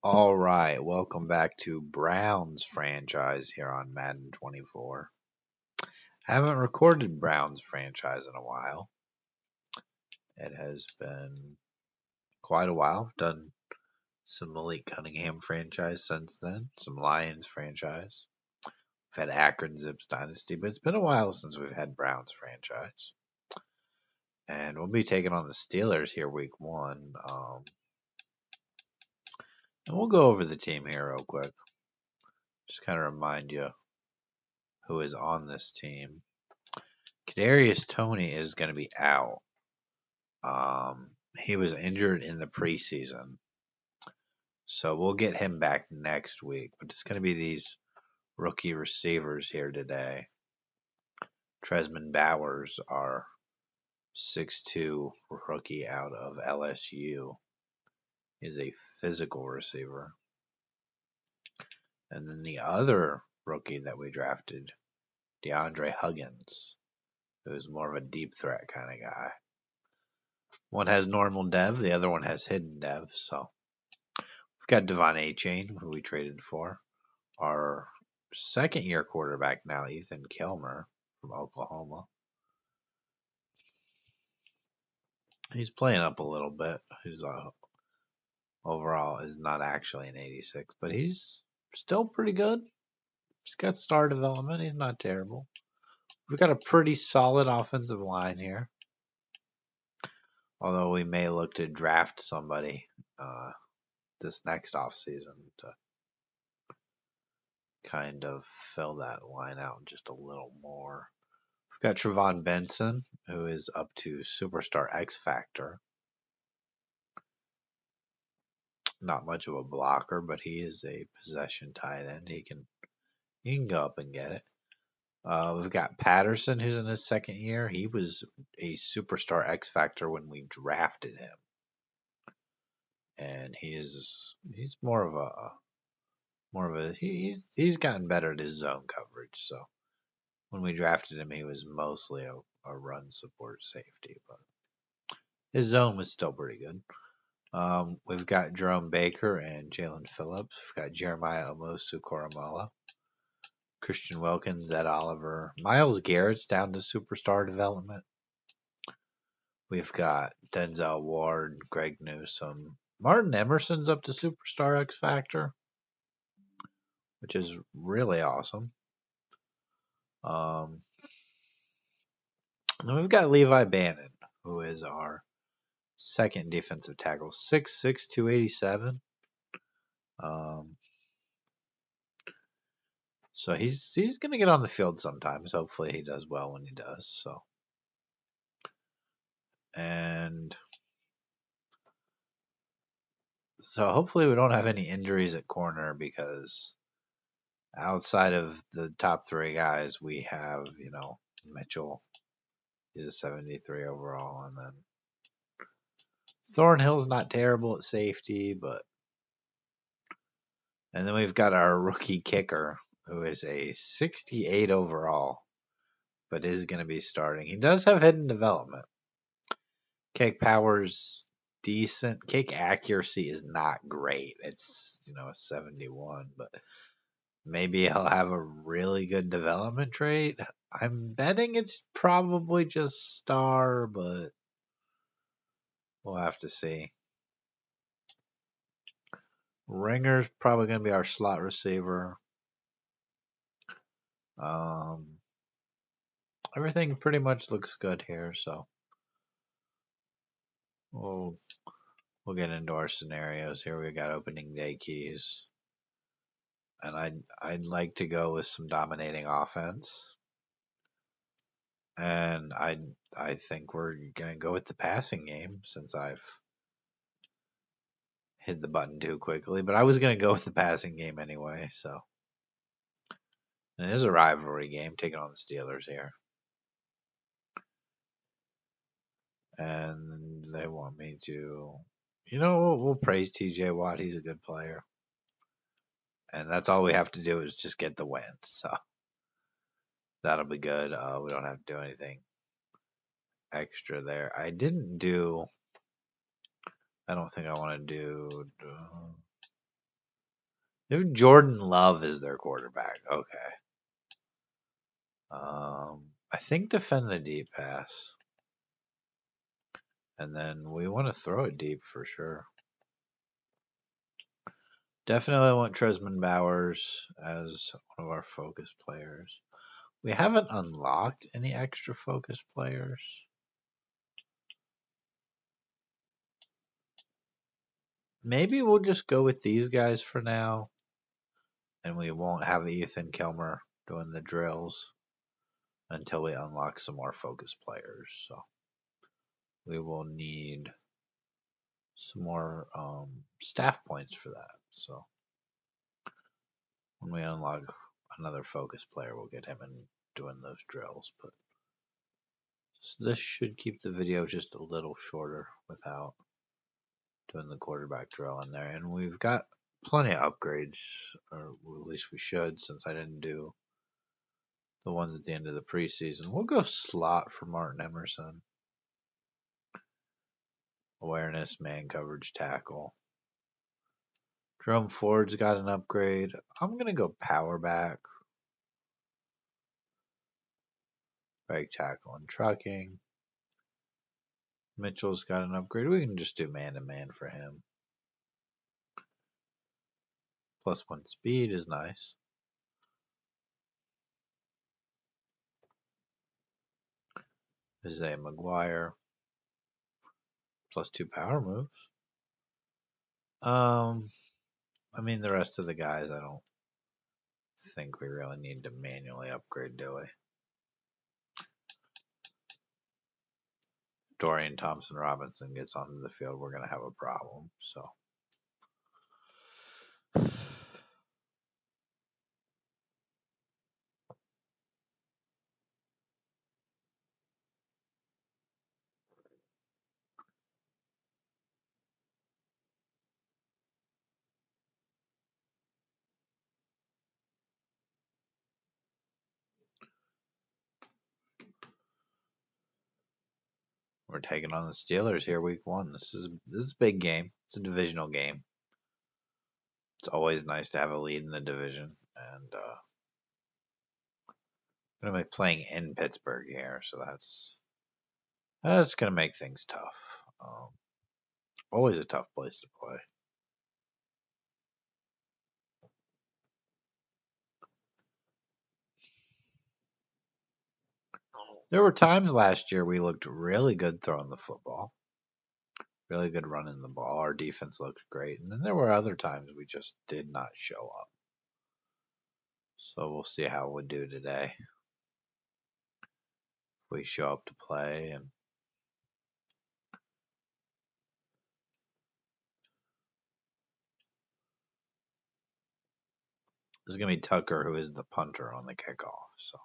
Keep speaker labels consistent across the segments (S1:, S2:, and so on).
S1: All right, welcome back to Browns franchise here on Madden 24. Haven't recorded Browns franchise in a while. It has been quite a while. I've done some Malik Cunningham franchise since then, some Lions franchise. We've had Akron Zips Dynasty, but it's been a while since we've had Browns franchise. And we'll be taking on the Steelers here week one. And we'll go over the team here real quick. Just kind of remind you who is on this team. Kadarius Toney is going to be out. He was injured in the preseason, so we'll get him back next week. But it's going to be these rookie receivers here today. Tresman Bowers, our 6'2" rookie out of LSU, is a physical receiver. And then the other rookie that we drafted, DeAndre Huggins, who's more of a deep threat kind of guy. One has normal dev, the other one has hidden dev. So we've got Devon Achane, who we traded for. Our second-year quarterback now, Ethan Kilmer from Oklahoma. He's playing up a little bit. He's overall is not actually an 86, but he's still pretty good. He's got star development. He's not terrible. We've got a pretty solid offensive line here. Although we may look to draft somebody this next offseason to kind of fill that line out just a little more. We've got Trevon Benson, who is up to Superstar X Factor. Not much of a blocker, but he is a possession tight end. He can go up and get it. We've got Patterson, who's in his second year. He was a Superstar X Factor when we drafted him, and he's he's gotten better at his zone coverage. So when we drafted him, he was mostly a run support safety, but his zone was still pretty good. We've got Jerome Baker and Jalen Phillips. We've got Jeremiah Omosu Koromala, Christian Wilkins, Ed Oliver. Myles Garrett's down to superstar development. We've got Denzel Ward, Greg Newsome. Martin Emerson's up to superstar X Factor, which is really awesome. And then we've got Levi Bannon, who is our second defensive tackle, 6'6", 287. So he's going to get on the field sometimes. Hopefully he does well when he does. So hopefully we don't have any injuries at corner, because outside of the top three guys, we have, Mitchell. He's a 73 overall. And then Thornhill's not terrible at safety, and then we've got our rookie kicker, who is a 68 overall, but is going to be starting. He does have hidden development. Kick power's decent. Kick accuracy is not great. It's, a 71, but maybe he'll have a really good development trait. I'm betting it's probably just star, but we'll have to see. Ringer's probably going to be our slot receiver. Everything pretty much looks good here, so we'll get into our scenarios here. We got opening day keys, and I'd like to go with some dominating offense, and I think we're gonna go with the passing game since I've hit the button too quickly. But I was gonna go with the passing game anyway, so. And it is a rivalry game, taking on the Steelers here. And they want me to, we'll praise TJ Watt. He's a good player. And that's all we have to do is just get the win. So that'll be good. We don't have to do anything extra there. I don't think I want to do. If Jordan Love is their quarterback, okay. I think defend the deep pass. And then we want to throw it deep for sure. Definitely want Tresman Bowers as one of our focus players. We haven't unlocked any extra focus players. Maybe we'll just go with these guys for now. And we won't have Ethan Kilmer doing the drills until we unlock some more focus players. So we will need some more staff points for that. So when we unlock another focus player, we'll get him in doing those drills. But this should keep the video just a little shorter without doing the quarterback drill in there. And we've got plenty of upgrades, or at least we should, since I didn't do the ones at the end of the preseason. We'll go slot for Martin Emerson. Awareness, man coverage, tackle. Jerome Ford's got an upgrade. I'm going to go power back. Right tackle and trucking. Mitchell's got an upgrade. We can just do man-to-man for him. +1 speed is nice. Isaiah McGuire. +2 power moves. I mean, the rest of the guys, I don't think we really need to manually upgrade, do we? Dorian Thompson Robinson gets onto the field, we're going to have a problem. So we're taking on the Steelers here week 1. This is a big game. It's a divisional game. It's always nice to have a lead in the division. And I'm going to be playing in Pittsburgh here, so that's going to make things tough. Always a tough place to play. There were times last year we looked really good throwing the football. Really good running the ball. Our defense looked great. And then there were other times we just did not show up. So we'll see how we do today. If we show up to play and this is going to be Tucker, who is the punter on the kickoff. So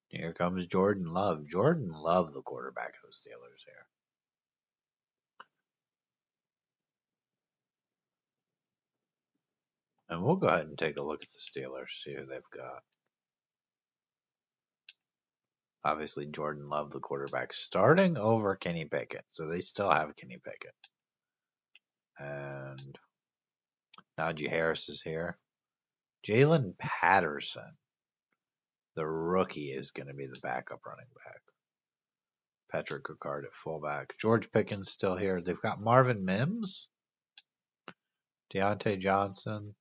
S1: here comes Jordan Love. Jordan Love, the quarterback of the Steelers here. And we'll go ahead and take a look at the Steelers, see who they've got. Obviously, Jordan Love, the quarterback, starting over Kenny Pickett. So they still have Kenny Pickett. And Najee Harris is here. Jalen Patterson, the rookie, is going to be the backup running back. Patrick Ricard at fullback. George Pickens still here. They've got Marvin Mims, Deontay Johnson,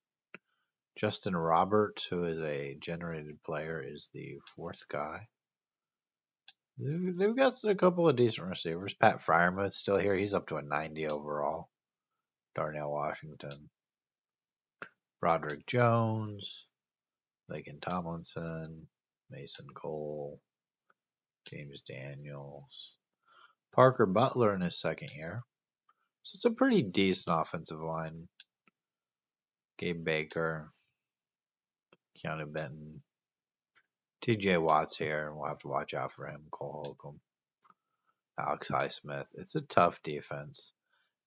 S1: Justin Roberts, who is a generated player, is the 4th guy. They've got a couple of decent receivers. Pat Fryermuth's still here. He's up to a 90 overall. Darnell Washington. Roderick Jones. Laken Tomlinson. Mason Cole. James Daniels. Parker Butler in his 2nd year. So it's a pretty decent offensive line. Gabe Baker. Keanu Benton. TJ Watt's here. We'll have to watch out for him. Cole Holcomb. Alex Highsmith. It's a tough defense.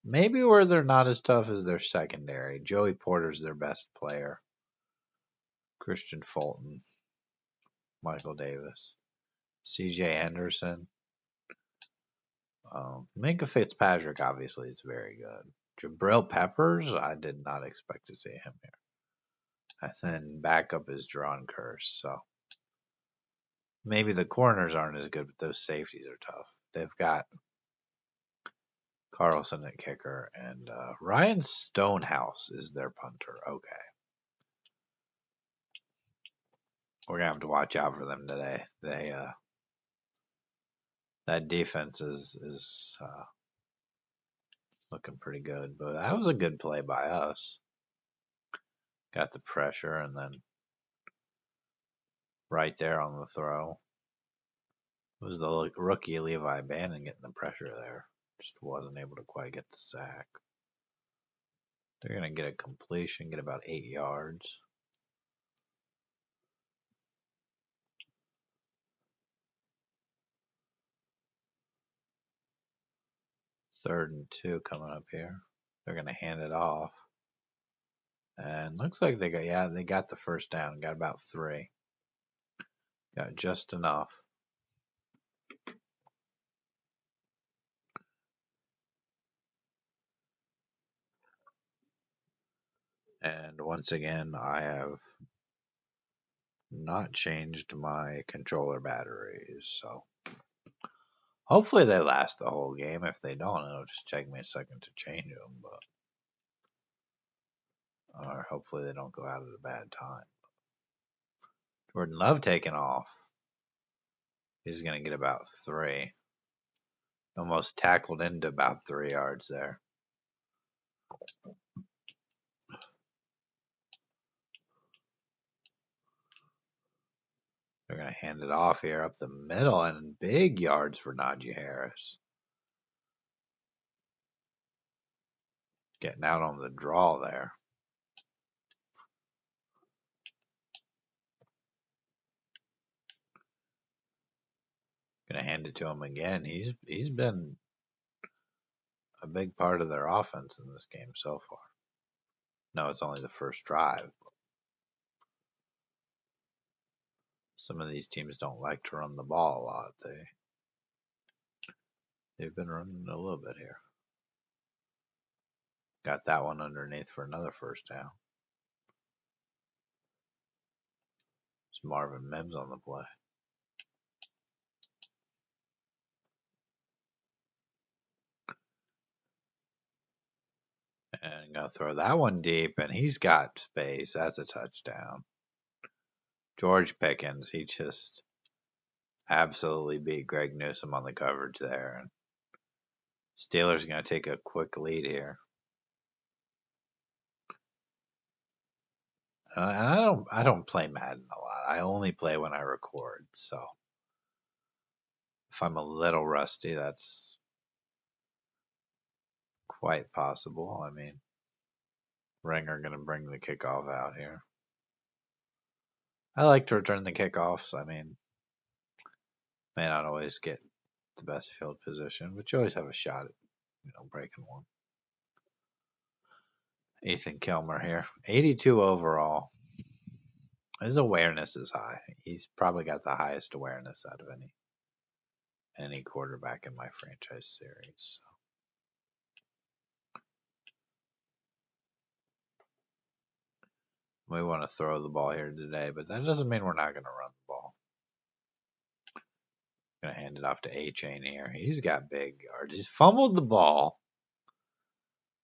S1: Maybe where they're not as tough as their secondary. Joey Porter's their best player. Christian Fulton, Michael Davis, C.J. Henderson. Minka Fitzpatrick obviously is very good. Jabril Peppers, I did not expect to see him here. And then backup is Drawn Curse, so maybe the corners aren't as good, but those safeties are tough. They've got Carlson at kicker, and Ryan Stonehouse is their punter. Okay. We're going to have to watch out for them today. That defense is looking pretty good, but that was a good play by us. Got the pressure, and then right there on the throw was the rookie Levi Bannon getting the pressure there. Just wasn't able to quite get the sack. They're going to get a completion, get about 8 yards. Third and 2 coming up here. They're going to hand it off. And looks like they got the first down. Got about 3. Got just enough. And once again, I have not changed my controller batteries, so hopefully they last the whole game. If they don't, it'll just take me a second to change them, or hopefully they don't go out at a bad time. Jordan Love taking off. He's going to get about 3. Almost tackled into about 3 yards there. They're going to hand it off here up the middle, and big yards for Najee Harris. Getting out on the draw there. Going to hand it to him again. He's been a big part of their offense in this game so far. No, it's only the first drive. Some of these teams don't like to run the ball a lot. They've been running a little bit here. Got that one underneath for another first down. It's Marvin Mims on the play. And gonna throw that one deep, and he's got space. That's a touchdown. George Pickens, he just absolutely beat Greg Newsome on the coverage there. And Steelers are gonna take a quick lead here. And I don't play Madden a lot. I only play when I record. So if I'm a little rusty, that's quite possible. I mean, Ringer going to bring the kickoff out here. I like to return the kickoffs. I mean, may not always get the best field position, but you always have a shot at, breaking one. Ethan Kilmer here, 82 overall. His awareness is high. He's probably got the highest awareness out of any quarterback in my franchise series. So. We want to throw the ball here today, but that doesn't mean we're not going to run the ball. Going to hand it off to A-Chain here. He's got big yards. He's fumbled the ball.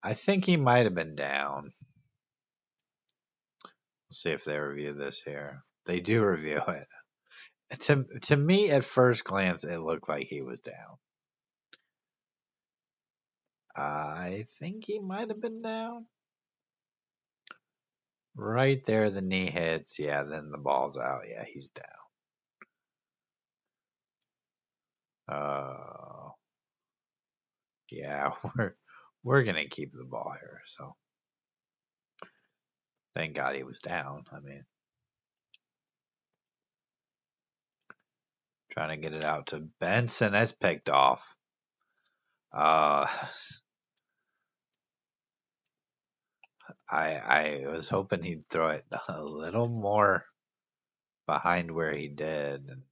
S1: I think he might have been down. We'll see if they review this here. They do review it. To me, at first glance, it looked like he was down. I think he might have been down. Right there, the knee hits. Yeah, then the ball's out. Yeah, he's down. Yeah, we're gonna keep the ball here. So thank God he was down. I mean, trying to get it out to Benson. That's picked off. I was hoping he'd throw it a little more behind where he did. And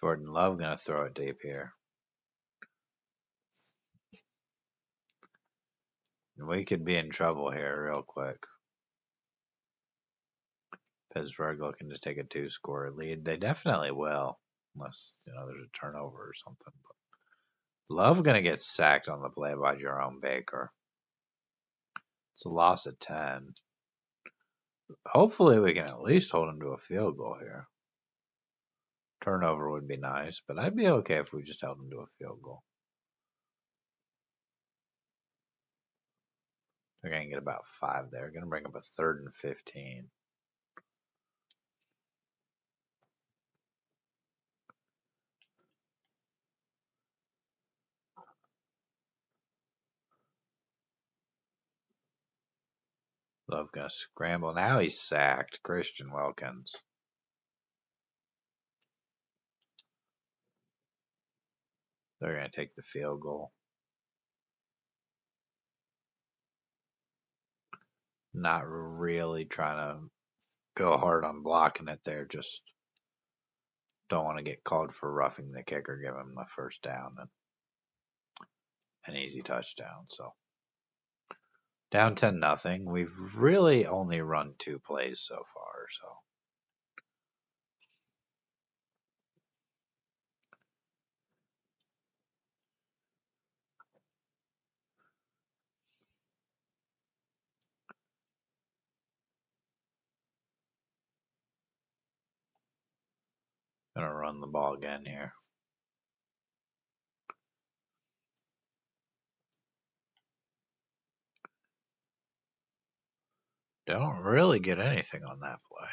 S1: Jordan Love gonna throw it deep here. We could be in trouble here real quick. Pittsburgh looking to take a 2-score lead. They definitely will, unless there's a turnover or something. But Love gonna get sacked on the play by Jerome Baker. It's a loss of 10. Hopefully we can at least hold him to a field goal here. Turnover would be nice, but I'd be okay if we just held him to a field goal. They're going to get about 5 there. Going to bring up a 3rd and 15. Love going to scramble. Now he's sacked. Christian Wilkins. They're going to take the field goal. Not really trying to go hard on blocking it there. Just don't want to get called for roughing the kicker. Give him the first down and an easy touchdown. So down 10-0. We've really only run 2 plays so far. So gonna run the ball again here. Don't really get anything on that play.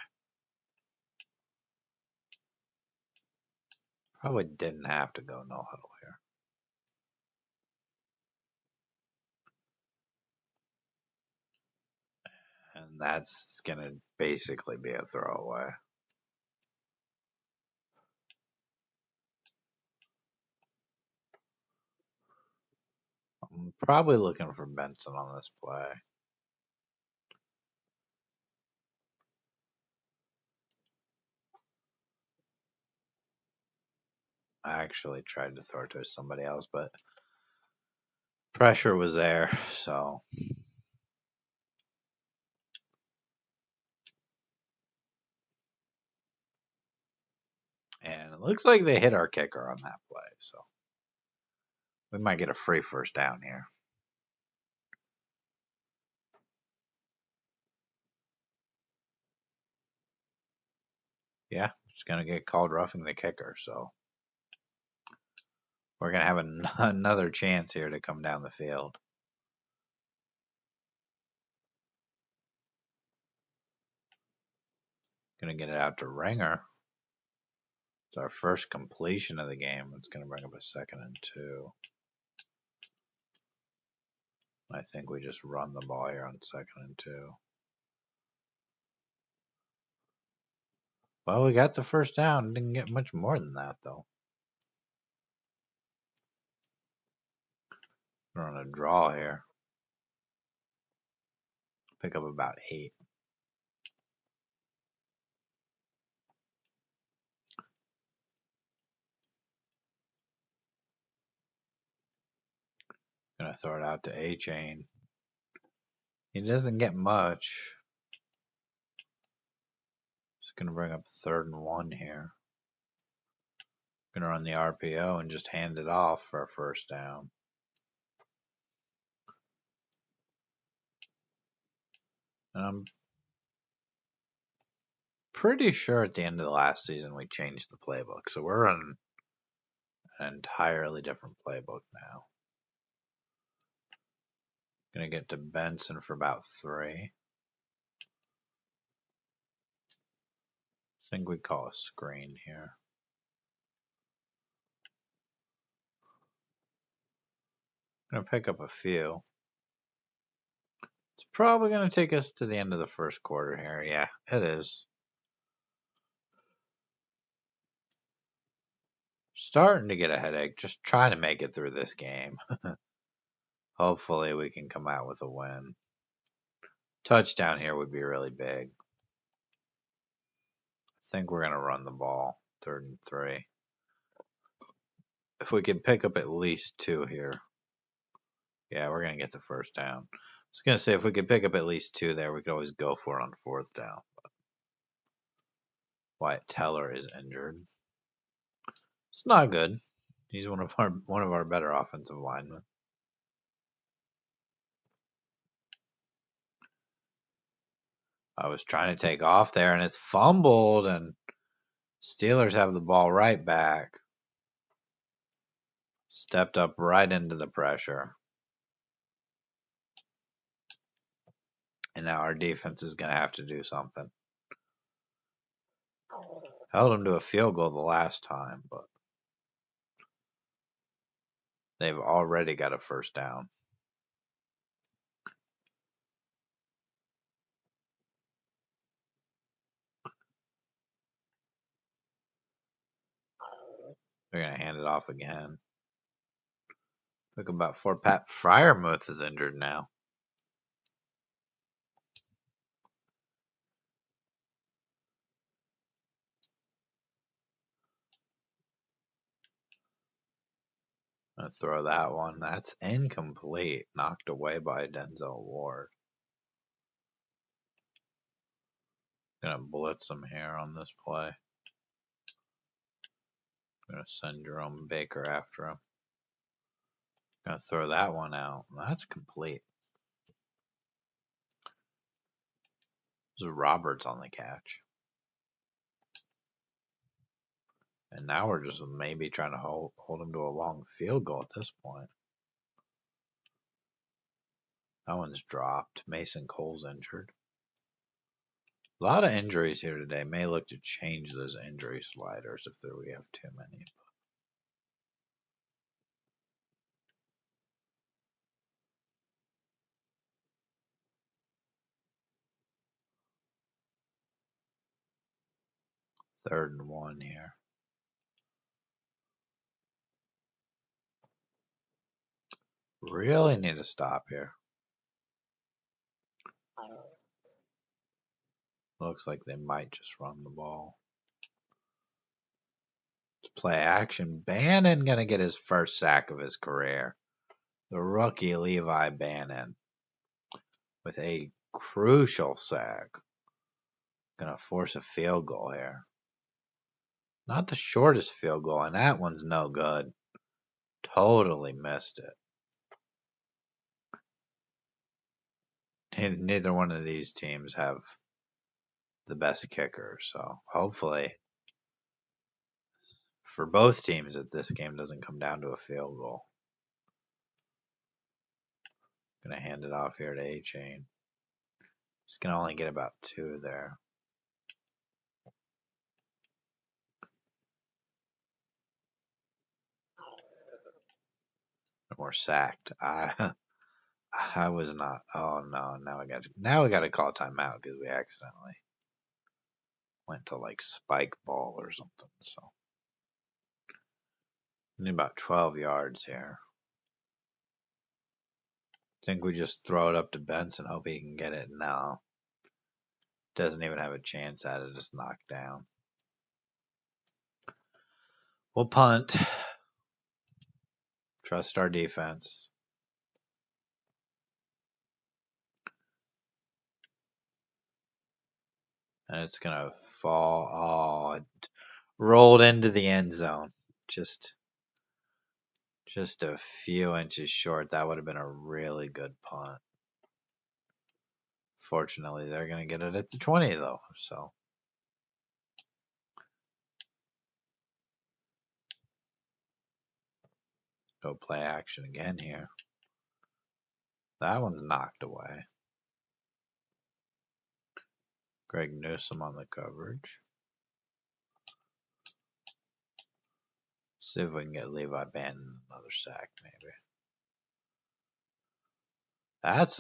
S1: Probably didn't have to go no huddle here. And that's going to basically be a throwaway. I'm probably looking for Benson on this play. I actually tried to throw it to somebody else, but pressure was there, so. And it looks like they hit our kicker on that play, so we might get a free first down here. Yeah, it's going to get called roughing the kicker, so we're going to have another chance here to come down the field. Going to get it out to Ringer. It's our first completion of the game. It's going to bring up a 2nd and 2. I think we just run the ball here on 2nd and 2. Well, we got the first down. Didn't get much more than that, though. We're on a draw here. Pick up about 8. Gonna throw it out to A-Chain. He doesn't get much. It's gonna bring up 3rd and 1 here. Gonna run the RPO and just hand it off for a first down. And I'm pretty sure at the end of the last season we changed the playbook. So we're running an entirely different playbook now. Gonna get to Benson for about 3. I think we call a screen here. Gonna pick up a few. It's probably gonna take us to the end of the first quarter here. Yeah, it is. Starting to get a headache. Just trying to make it through this game. Hopefully we can come out with a win. Touchdown here would be really big. I think we're going to run the ball. 3rd and 3. If we can pick up at least 2 here. Yeah, we're going to get the first down. I was going to say, if we could pick up at least 2 there, we could always go for it on 4th down. But Wyatt Teller is injured. It's not good. He's one of our better offensive linemen. I was trying to take off there, and it's fumbled, and Steelers have the ball right back. Stepped up right into the pressure. And now our defense is going to have to do something. Held them to a field goal the last time, but they've already got a first down. They're going to hand it off again. Took about 4. Pat Fryermuth is injured now. Gonna throw that one. That's incomplete. Knocked away by Denzel Ward. Gonna blitz him here on this play. Gonna send Jerome Baker after him. Gonna throw that one out. That's complete. There's Roberts on the catch. And now we're just maybe trying to hold him to a long field goal at this point. That one's dropped. Mason Cole's injured. A lot of injuries here today. May look to change those injury sliders if we have too many. 3rd and 1 here. Really need to stop here. Looks like they might just run the ball. Let's play action. Bannon gonna get his first sack of his career. The rookie Levi Bannon with a crucial sack. Gonna force a field goal here. Not the shortest field goal, and that one's no good. Totally missed it. Neither one of these teams have the best kicker, so hopefully for both teams that this game doesn't come down to a field goal. Gonna hand it off here to A-Chain. He's gonna only get about 2 there. We're sacked. I was not. Oh no! Now we got to call timeout because we accidentally went to like spike ball or something. So need about 12 yards here. Think we just throw it up to Benson, hope he can get it. No, doesn't even have a chance at it. Just knocked down. We'll punt. Trust our defense. And it's gonna fall. Oh, it rolled into the end zone. Just a few inches short. That would have been a really good punt. Fortunately, they're going to get it at the 20, though. So go play action again here. That one's knocked away. Greg Newsome on the coverage. See if we can get Levi Bannon another sack, maybe. It's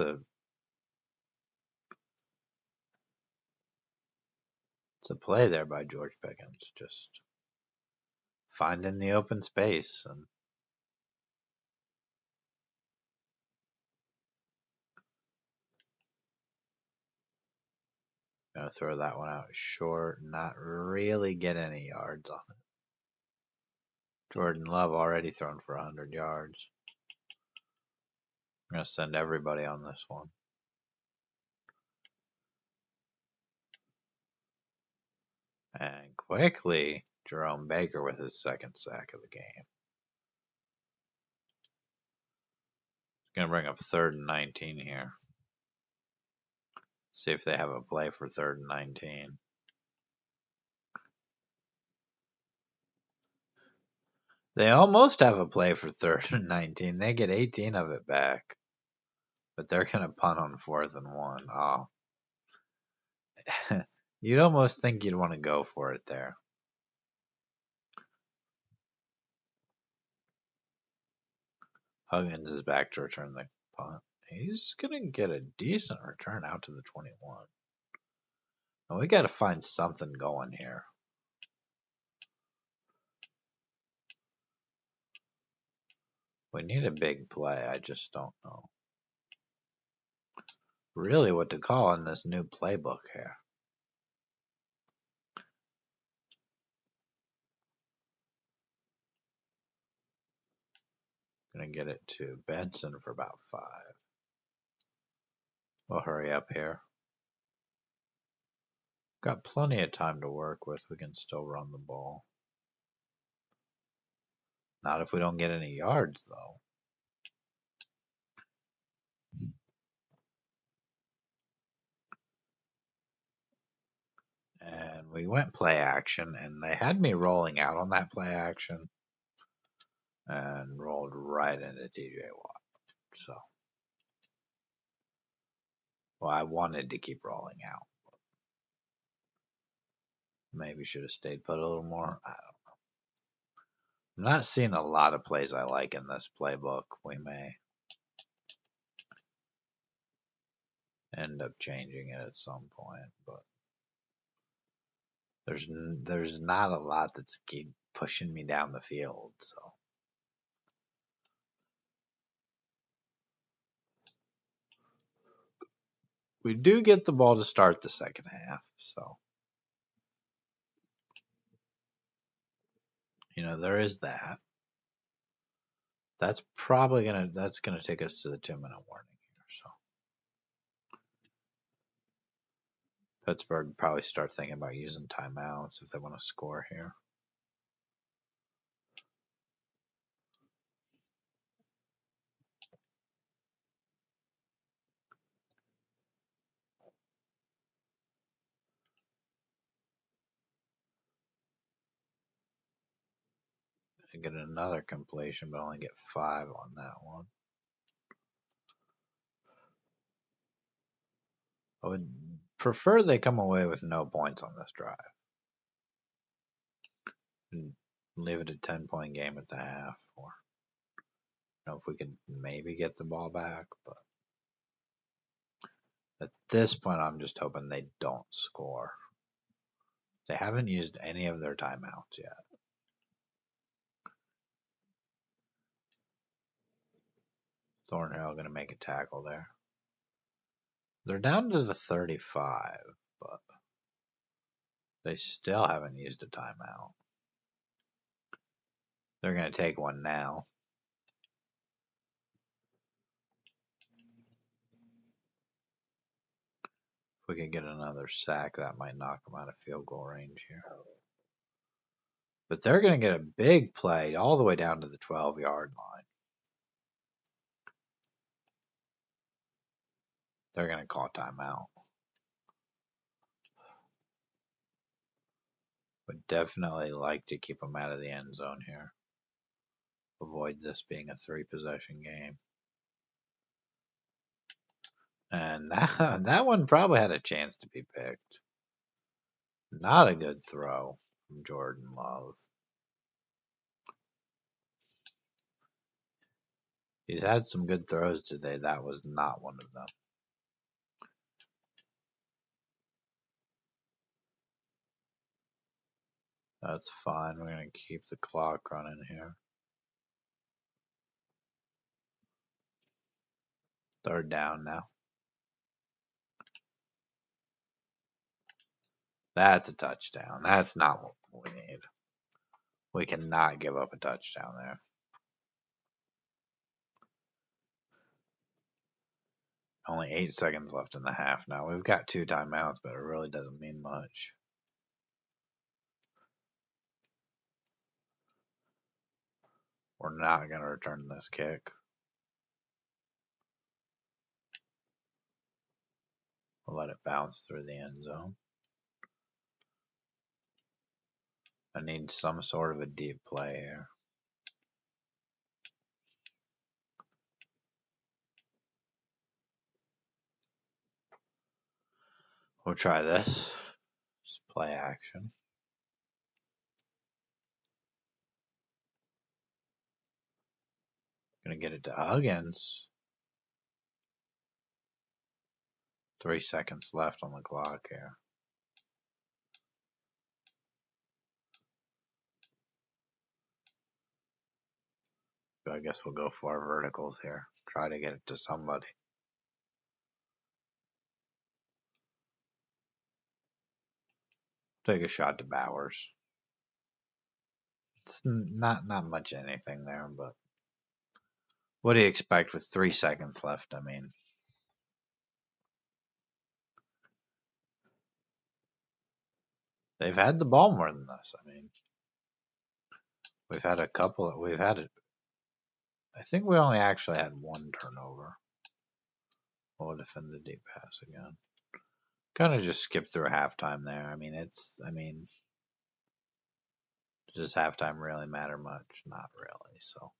S1: a play there by George Pickens. Just finding the open space. And gonna throw that one out short, not really get any yards on it. Jordan Love already thrown for 100 yards. I'm gonna send everybody on this one. And quickly, Jerome Baker with his second sack of the game. Gonna bring up 3rd and 19 here. See if they have a play for 3rd and 19. They almost have a play for 3rd and 19. They get 18 of it back. But they're gonna punt on 4th and 1. Oh. You'd almost think you'd want to go for it there. Huggins is back to return the punt. He's going to get a decent return out to the 21. And we got to find something going here. We need a big play. I just don't know really what to call in this new playbook here. Going to get it to Benson for about 5. We'll hurry up here. Got plenty of time to work with. We can still run the ball. Not if we don't get any yards, though. And we went play action, and they had me rolling out on that play action and rolled right into TJ Watt. So, well, I wanted to keep rolling out. Maybe should have stayed put a little more. I don't know. I'm not seeing a lot of plays I like in this playbook. We may end up changing it at some point, but there's not a lot that's pushing me down the field. So we do get the ball to start the second half. So there is that. That's probably gonna take us to the 2-minute warning here. So Pittsburgh probably start thinking about using timeouts if they want to score here. And get another completion, but only get 5 on that one. I would prefer they come away with no points on this drive. And leave it a 10-point game at the half, or if we could maybe get the ball back, but at this point I'm just hoping they don't score. They haven't used any of their timeouts yet. Thornhill going to make a tackle there. They're down to the 35, but they still haven't used a timeout. They're going to take one now. If we can get another sack, that might knock them out of field goal range here. But they're going to get a big play all the way down to the 12-yard line. They're going to call timeout. Would definitely like to keep them out of the end zone here. Avoid this being a 3-possession game. And that one probably had a chance to be picked. Not a good throw from Jordan Love. He's had some good throws today. That was not one of them. That's fine. We're going to keep the clock running here. Third down now. That's a touchdown. That's not what we need. We cannot give up a touchdown there. Only 8 seconds left in the half now. We've got 2 timeouts, but it really doesn't mean much. We're not going to return this kick. We'll let it bounce through the end zone. I need some sort of a deep play here. We'll try this. Just play action. Gonna get it to Huggins. 3 seconds left on the clock here. So I guess we'll go for our verticals here. Try to get it to somebody. Take a shot to Bowers. It's not much anything there, but what do you expect with 3 seconds left? I mean, they've had the ball more than this. I mean, we've had a couple. We've had it. I think we only actually had 1 turnover. We'll defend the deep pass again. Kind of just skip through halftime there. I mean, does halftime really matter much? Not really. So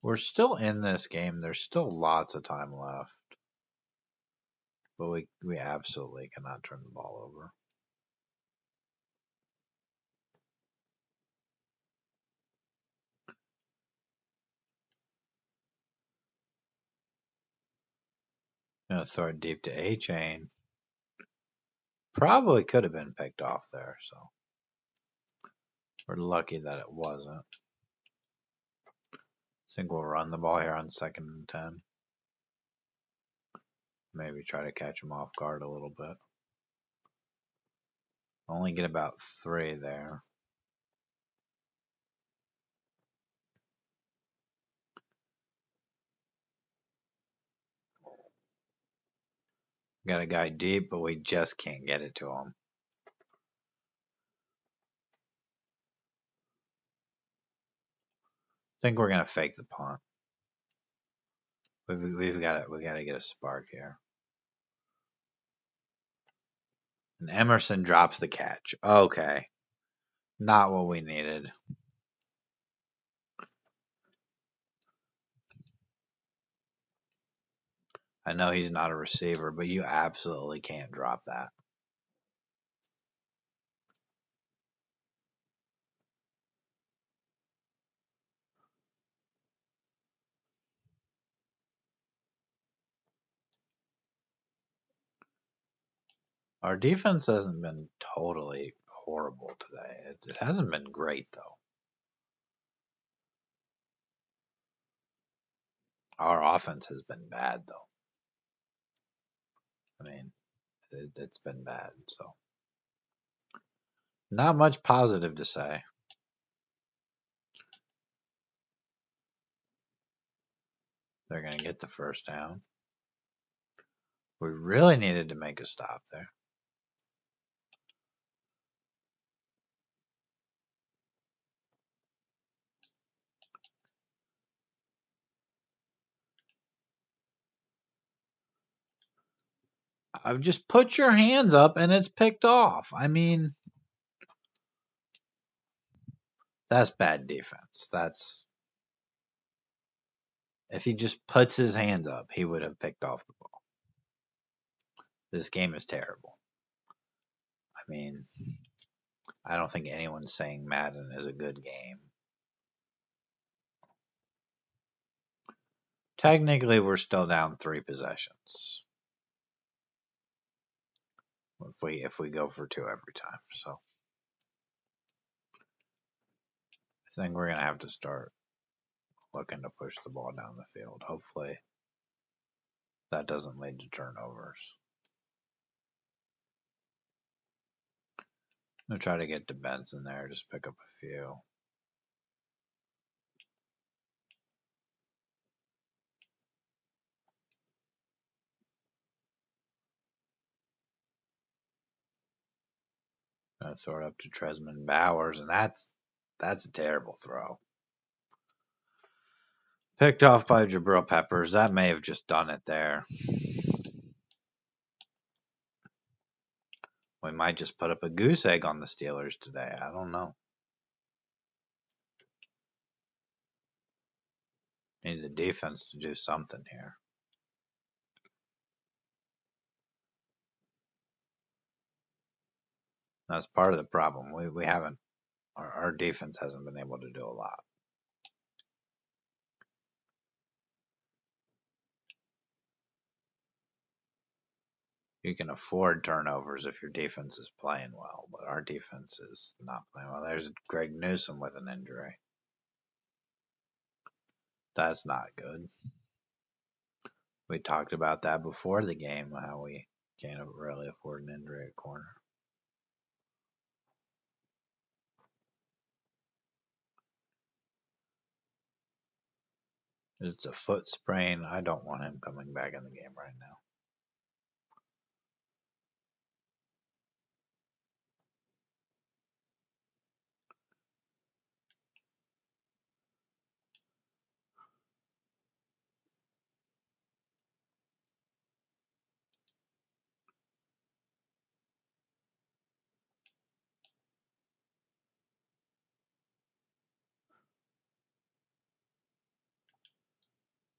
S1: we're still in this game. There's still lots of time left, but we absolutely cannot turn the ball over. Gonna throw it deep to A-Chain. Probably could have been picked off there, so we're lucky that it wasn't. I think we'll run the ball here on 2nd and 10. Maybe try to catch him off guard a little bit. Only get about 3 there. Got a guy deep, but we just can't get it to him. I think we're gonna fake the punt. We got to get a spark here. And Emerson drops the catch. Okay, not what we needed. I know he's not a receiver, but you absolutely can't drop that. Our defense hasn't been totally horrible today. It hasn't been great, though. Our offense has been bad, though. I mean, it's been bad, so not much positive to say. They're going to get the first down. We really needed to make a stop there. I've just put your hands up and it's picked off. I mean, that's bad defense. That's if he just puts his hands up, he would have picked off the ball. This game is terrible. I mean, I don't think anyone's saying Madden is a good game. Technically, we're still down 3 possessions. if we go for 2 every time. So I think we're gonna have to start looking to push the ball down the field. Hopefully that doesn't lead to turnovers. I'm gonna try to get to Benson there, just pick up a few. Gonna throw it up to Tresman Bowers, and that's a terrible throw. Picked off by Jabril Peppers. That may have just done it there. We might just put up a goose egg on the Steelers today. I don't know. Need the defense to do something here. That's part of the problem. We haven't, our defense hasn't been able to do a lot. You can afford turnovers if your defense is playing well, but our defense is not playing well. There's Greg Newsome with an injury. That's not good. We talked about that before the game, how we can't really afford an injury at corner. It's a foot sprain. I don't want him coming back in the game right now.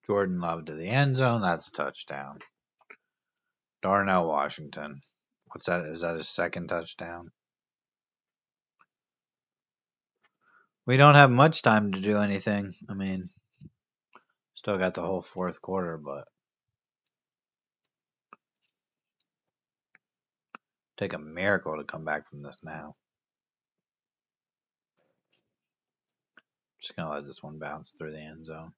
S1: Jordan Love to the end zone. That's a touchdown. Darnell Washington. What's that? Is that his second touchdown? We don't have much time to do anything. I mean, still got the whole fourth quarter, but take a miracle to come back from this now. Just gonna let this one bounce through the end zone.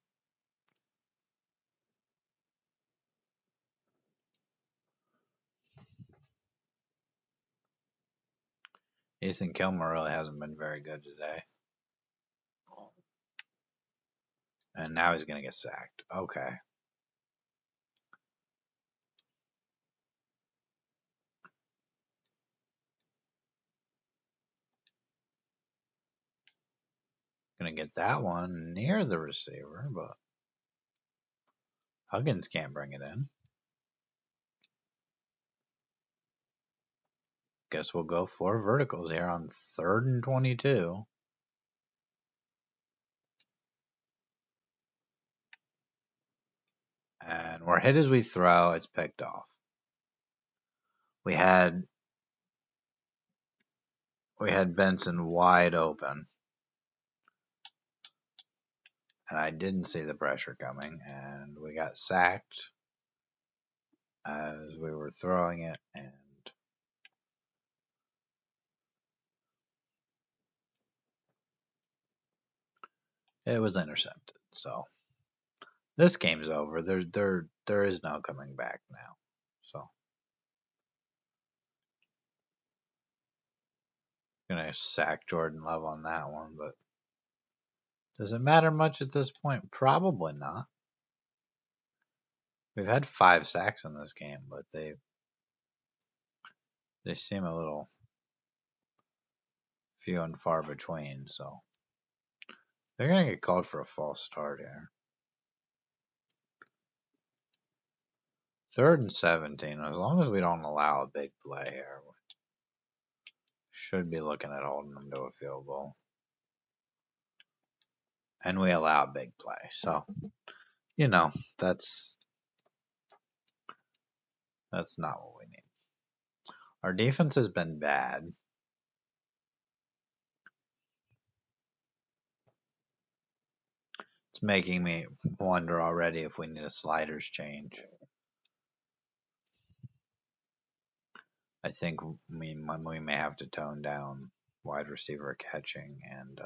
S1: Ethan Kilmer really hasn't been very good today. And now he's gonna get sacked. Okay. Gonna get that one near the receiver, but Huggins can't bring it in. Guess we'll go for verticals here on 3rd and 22. And we're hit as we throw. It's picked off. We had Benson wide open. And I didn't see the pressure coming. And we got sacked as we were throwing it. And it was intercepted. So this game's over. There is no coming back now. So gonna sack Jordan Love on that one, but does it matter much at this point? Probably not. We've had 5 sacks in this game, but they seem a little few and far between, so they're gonna get called for a false start here. 3rd and 17. As long as we don't allow a big play here, we should be looking at holding them to a field goal. And we allow a big play, so that's not what we need. Our defense has been bad. It's making me wonder already if we need a sliders change. I think we may have to tone down wide receiver catching and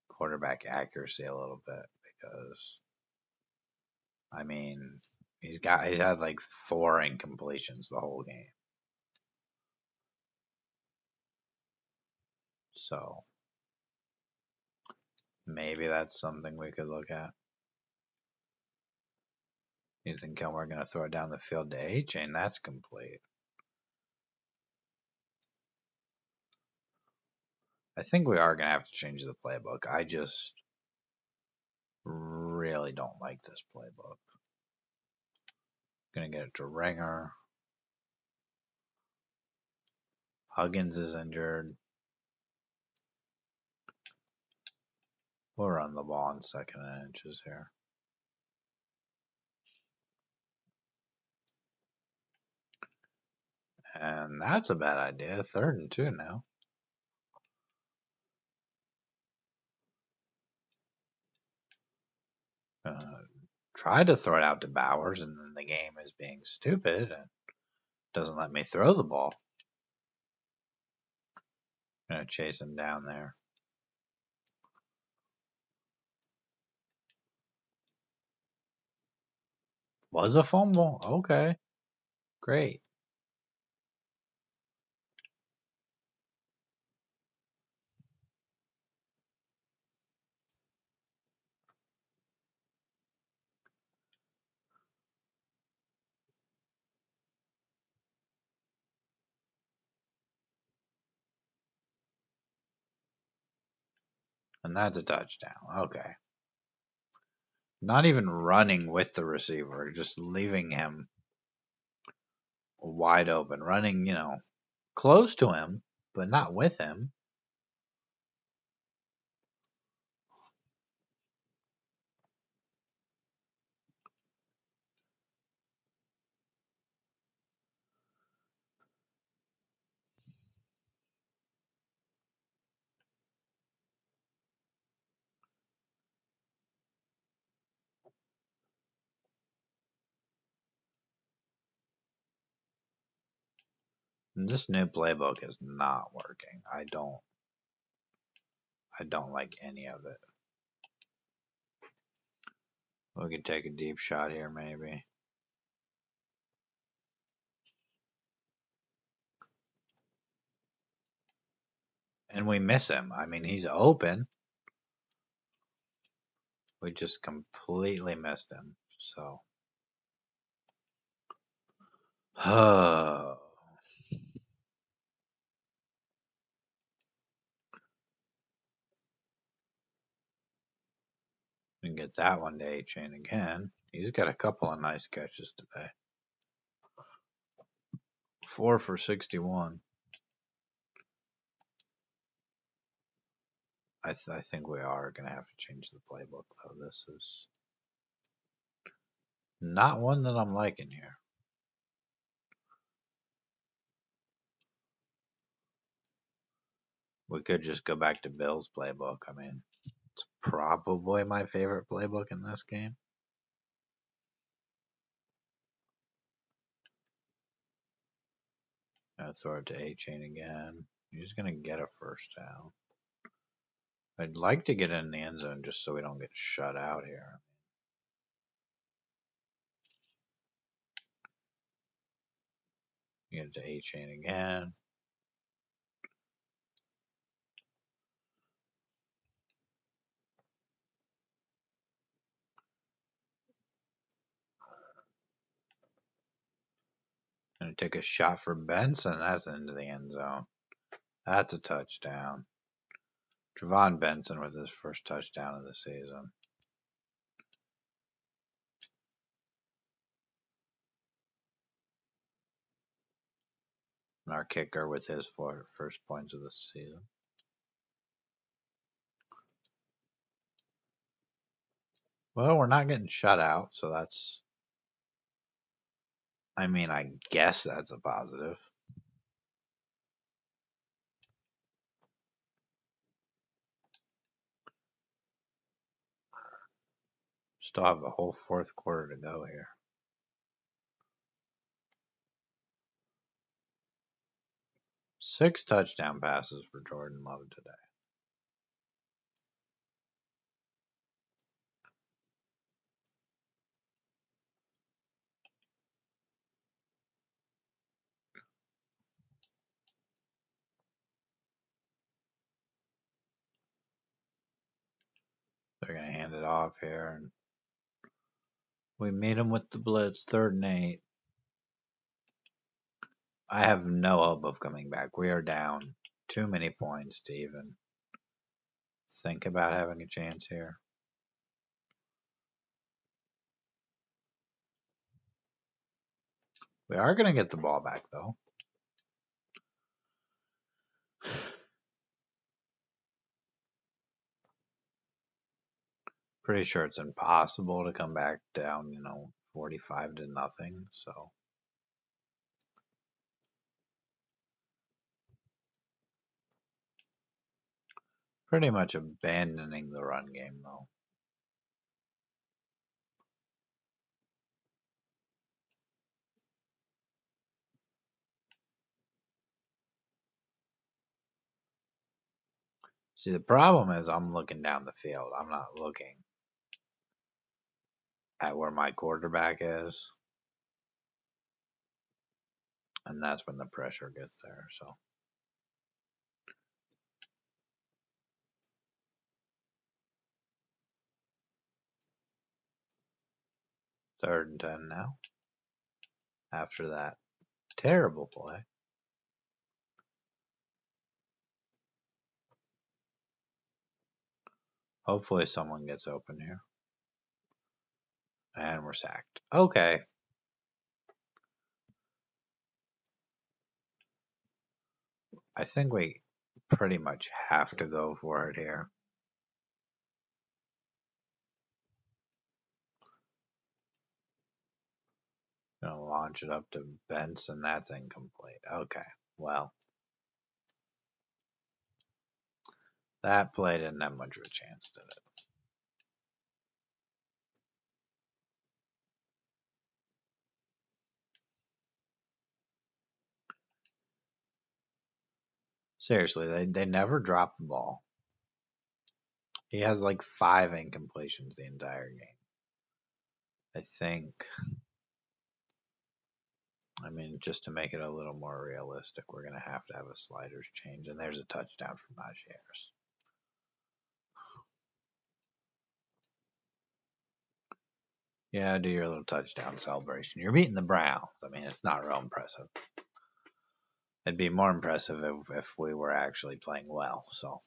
S1: quarterback accuracy a little bit because I mean he's had like 4 incompletions the whole game. So maybe that's something we could look at. You think we're going to throw it down the field to A-Chain? That's complete. I think we are going to have to change the playbook. I just really don't like this playbook. Going to get it to Ringer. Huggins is injured. We'll run the ball in 2nd and inches here. And that's a bad idea. 3rd and 2 now. Tried to throw it out to Bowers, and then the game is being stupid and doesn't let me throw the ball. Gonna chase him down there. Was a fumble. Okay. Great. And that's a touchdown. Okay. Not even running with the receiver, just leaving him wide open. Running, close to him, but not with him. And this new playbook is not working. I don't like any of it. We could take a deep shot here, maybe. And we miss him. I mean, he's open. We just completely missed him. So. We can get that one to A-Chain again. He's got a couple of nice catches today. 4 for 61. I think we are going to have to change the playbook, though. This is not one that I'm liking here. We could just go back to Bill's playbook. I mean, it's probably my favorite playbook in this game. I'll throw it to A-Chain again. He's going to get a first down. I'd like to get in the end zone just so we don't get shut out here. Get it to A-Chain again. Gonna take a shot for Benson. That's into the end zone. That's a touchdown. Javon Benson with his first touchdown of the season. And our kicker with his first points of the season. Well, we're not getting shut out, so that's. I mean, I guess that's a positive. Still have the whole 4th quarter to go here. 6 touchdown passes for Jordan Love today. They're going to hand it off here. And we meet him with the blitz, 3rd and 8. I have no hope of coming back. We are down too many points to even think about having a chance here. We are going to get the ball back, though. Pretty sure it's impossible to come back down, 45 to nothing. So pretty much abandoning the run game, though. See, the problem is I'm looking down the field. I'm not looking at where my quarterback is. And that's when the pressure gets there. So 3rd and 10 now. After that terrible play. Hopefully someone gets open here. And we're sacked. Okay. I think we pretty much have to go for it here. Gonna launch it up to Benson. That's incomplete. Okay. Well, that play didn't have much of a chance, did it? Seriously, they never drop the ball. He has like 5 incompletions the entire game. I think. I mean, just to make it a little more realistic, we're going to have a sliders change. And there's a touchdown from Najee Harris. Yeah, do your little touchdown celebration. You're beating the Browns. I mean, it's not real impressive. It'd be more impressive if we were actually playing well. So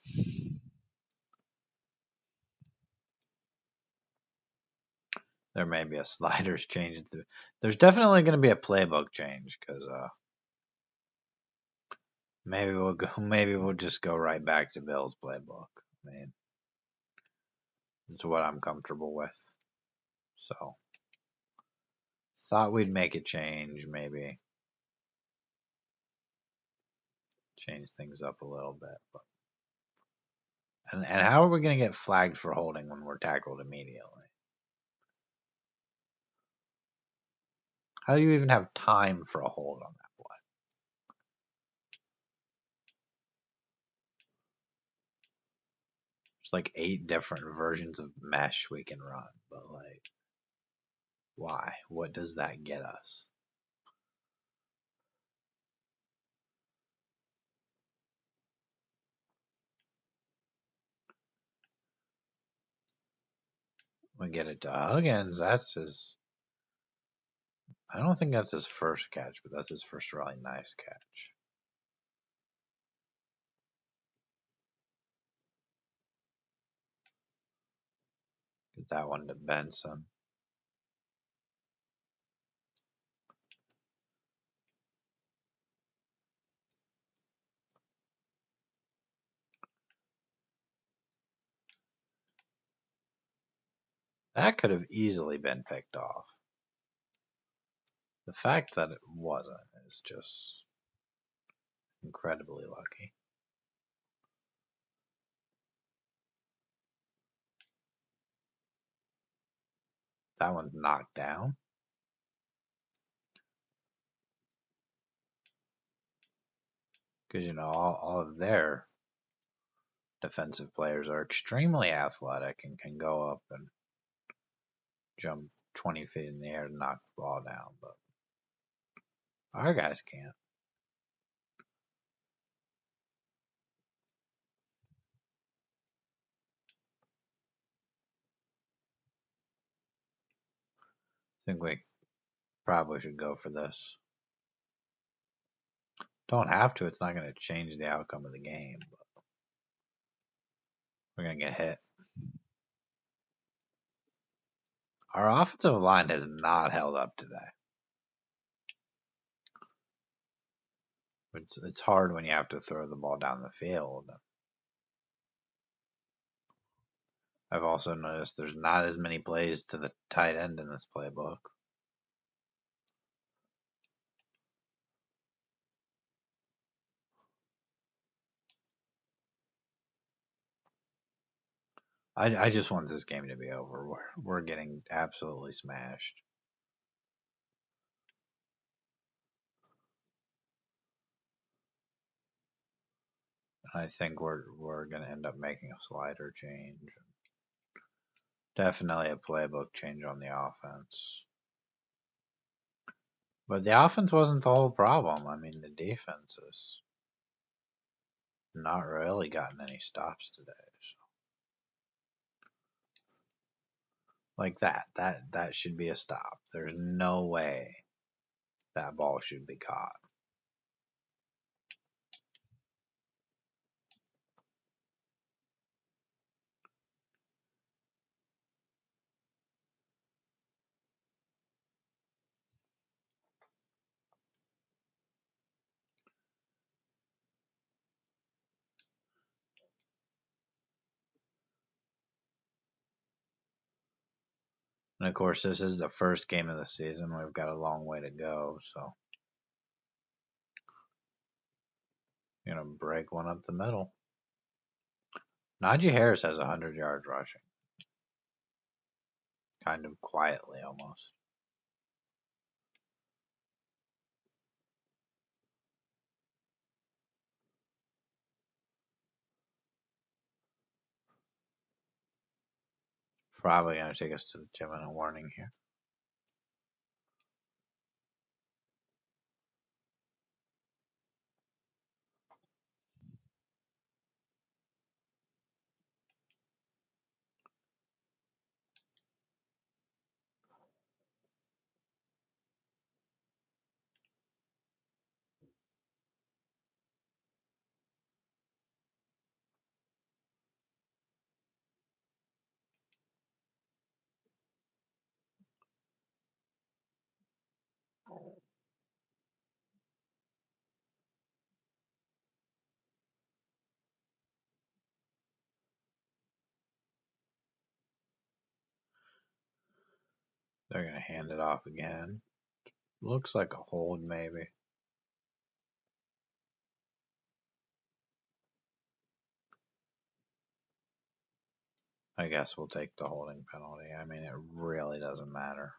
S1: there may be a sliders change. There's definitely going to be a playbook change because maybe we'll go. Maybe we'll just go right back to Bill's playbook. I mean, it's what I'm comfortable with. So thought we'd make a change, maybe change things up a little bit. But and how are we going to get flagged for holding when we're tackled immediately? How do you even have time for a hold on that play? There's like 8 different versions of mesh we can run, but like, why? What does that get us? We get it to Huggins. That's his. I don't think that's his first catch, but that's his first really nice catch. Get that one to Benson. That could have easily been picked off. The fact that it wasn't is just incredibly lucky. That one's knocked down. Because, all of their defensive players are extremely athletic and can go up and jump 20 feet in the air to knock the ball down. But our guys can't. I think we probably should go for this. Don't have to. It's not going to change the outcome of the game. But we're going to get hit. Our offensive line has not held up today. It's hard when you have to throw the ball down the field. I've also noticed there's not as many plays to the tight end in this playbook. I just want this game to be over. We're getting absolutely smashed. I think we're gonna end up making a slider change. Definitely a playbook change on the offense. But the offense wasn't the whole problem. I mean, the defense has not really gotten any stops today. So. Like that should be a stop. There's no way that ball should be caught. And of course, this is the first game of the season. We've got a long way to go, so break one up the middle. Najee Harris has 100 yards rushing, kind of quietly almost. Probably gonna take us to the gym in a warning here. They're gonna hand it off again. Looks like a hold, maybe. I guess we'll take the holding penalty. I mean, it really doesn't matter.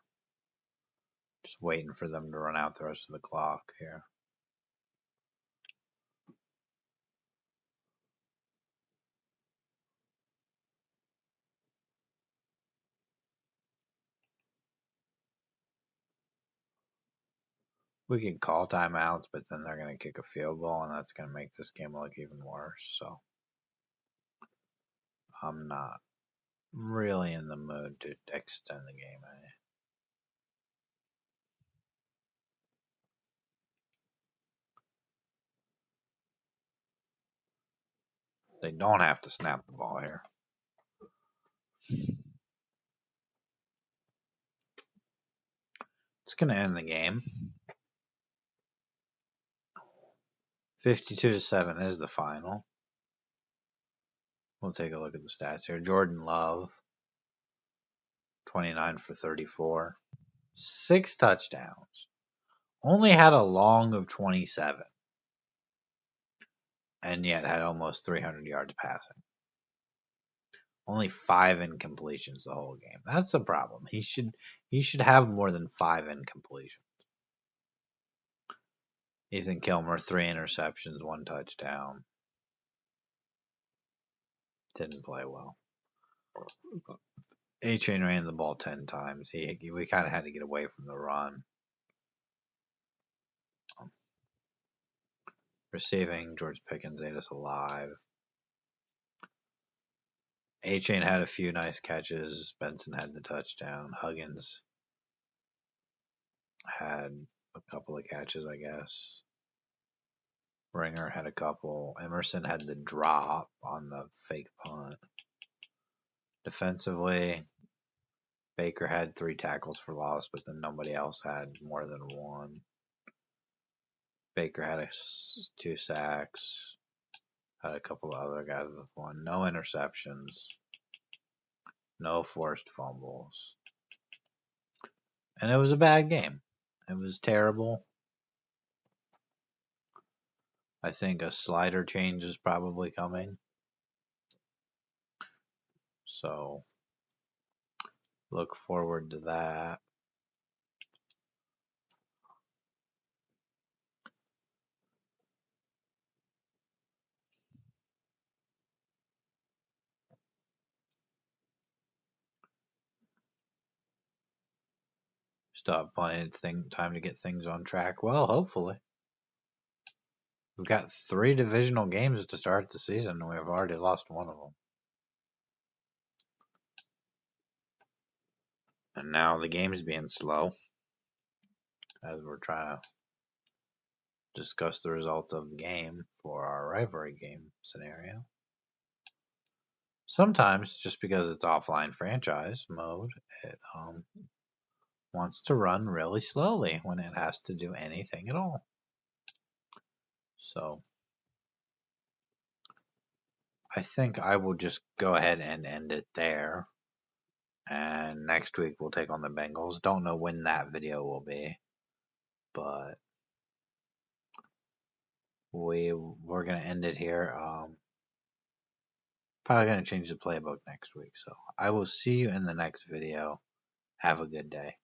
S1: Just waiting for them to run out the rest of the clock here. We can call timeouts, but then they're going to kick a field goal, and that's going to make this game look even worse. So I'm not really in the mood to extend the game any. They don't have to snap the ball here. It's going to end the game. 52-7 is the final. We'll take a look at the stats here. Jordan Love, 29 for 34, 6 touchdowns. Only had a long of 27, and yet had almost 300 yards passing. Only 5 incompletions the whole game. That's the problem. He should have more than 5 incompletions. Ethan Kilmer, 3 interceptions, 1 touchdown. Didn't play well. A-Chain ran the ball 10 times. We kind of had to get away from the run. Receiving, George Pickens ate us alive. A-Chain had a few nice catches. Benson had the touchdown. Huggins had a couple of catches, I guess. Ringer had a couple. Emerson had the drop on the fake punt. Defensively, Baker had 3 tackles for loss, but then nobody else had more than 1. Baker had 2 sacks. Had a couple of other guys with 1. No interceptions. No forced fumbles. And it was a bad game. It was terrible. I think a slider change is probably coming. So look forward to that. Still have plenty of time to get things on track. Well, hopefully. We've got 3 divisional games to start the season, and we've already lost one of them. And now the game's being slow as we're trying to discuss the results of the game for our rivalry game scenario. Sometimes, just because it's offline franchise mode, it wants to run really slowly when it has to do anything at all. So I think I will just go ahead and end it there. And next week we'll take on the Bengals. Don't know when that video will be, but we're gonna end it here. Probably gonna change the playbook next week. So I will see you in the next video. Have a good day.